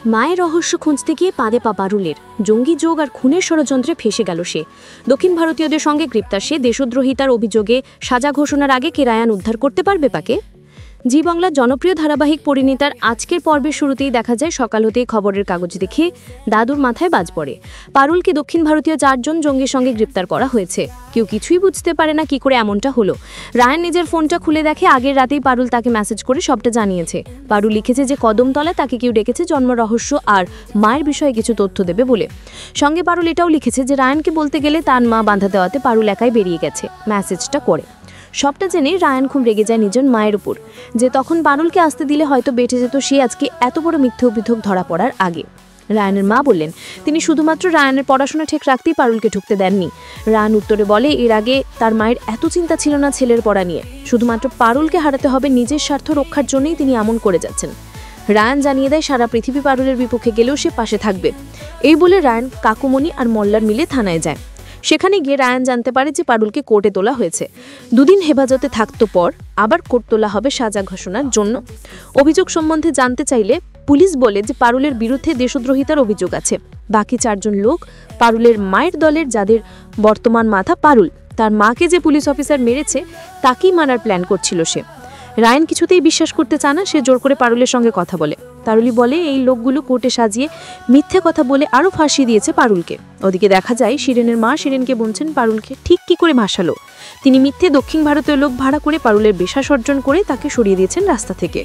মায়ের রহস্য খুঁজতে গিয়ে পাদে পা পারুলের জঙ্গি যোগ আর খুনের ষড়যন্ত্রে ফেসে গেল সে। দক্ষিণ ভারতীয়দের সঙ্গে গ্রেপ্তার সে। দেশদ্রোহিতার অভিযোগে সাজা ঘোষণার আগে কে রায়ান উদ্ধার করতে পারবে তাকে? জি বাংলার জনপ্রিয় ধারাবাহিক পরিণীতার আজকের পর্বের শুরুতেই দেখা যায় সকাল হতেই খবরের কাগজ দেখে দাদুর মাথায় বাজ পড়ে। পারুলকে দক্ষিণ ভারতীয় 4 জন জঙ্গির সঙ্গে গ্রেপ্তার করা হয়েছে। কেউ কিছুই বুঝতে পারে না কি করে এমনটা হলো। রায়ান নিজের ফোনটা খুলে দেখে আগের রাতেই পারুল তাকে মেসেজ করে সবটা জানিয়েছে। পারুল লিখেছে যে কদমতলায় তাকে কেউ ডেকেছে জন্ম রহস্য আর মায়ের বিষয়ে কিছু তথ্য দেবে বলে। সঙ্গে পারুল এটাও লিখেছে যে রায়ানকে বলতে গেলে তার মা বাঁধা দেওয়াতে পারুল একাই বেরিয়ে গেছে। মেসেজটা করে সবটা জেনে রায়ান খুব রেগে যায় নিজের মায়ের উপর, যে তখন পারুলকে আসতে দিলে হয়তো বেঁচে যেত সে আজকে এত বড় মিথ্যে অভিযোগ ধরা পড়ার আগে। রায়ানের মা বললেন তিনি শুধুমাত্র রায়ানের পড়াশোনা ঠিক রাখতেই পারুলকে ঢুকতে দেননি। রায়ান উত্তরে বলে এর আগে তার মায়ের এত চিন্তা ছিল না ছেলের পড়া নিয়ে, শুধুমাত্র পারুলকে হারাতে হবে নিজের স্বার্থ রক্ষার জন্যই তিনি এমন করে যাচ্ছেন। রায়ান জানিয়ে দেয় সারা পৃথিবী পারুলের বিপক্ষে গেলেও সে পাশে থাকবে। এই বলে রায়ান কাকুমণি আর মল্লার মিলে থানায় যায়। সেখানে গিয়ে রায়ান জানতে পারে যে পারুলকে কোর্টে তোলা হয়েছে। দুদিন হেফাজতে থাকতো পর আবার কোর্ট তোলা হবে সাজা ঘোষণার জন্য। অভিযোগ সম্বন্ধে জানতে চাইলে পুলিশ বলে যে পারুলের বিরুদ্ধে দেশদ্রোহিতার অভিযোগ আছে। বাকি 4 জন লোক পারুলের মায়ের দলের, যাদের বর্তমান মাথা পারুল। তার মাকে যে পুলিশ অফিসার মেরেছে তাকেই মারার প্ল্যান করছিল সে। রায়ান কিছুতেই বিশ্বাস করতে চায় না। সে জোর করে পারুলের সঙ্গে কথা বলে। পারুলি বলে এই লোকগুলো কোর্টে সাজিয়ে মিথ্যে কথা বলে আরও ফাঁসিয়ে দিয়েছে পারুলকে। ওদিকে দেখা যায় শিরিনের মা শিরিনকে বলছেন পারুলকে ঠিক কি করে ভাসালো। তিনি মিথ্যে দক্ষিণ ভারতীয় লোক ভাড়া করে পারুলের বেশাস অর্জন করে তাকে সরিয়ে দিয়েছেন রাস্তা থেকে।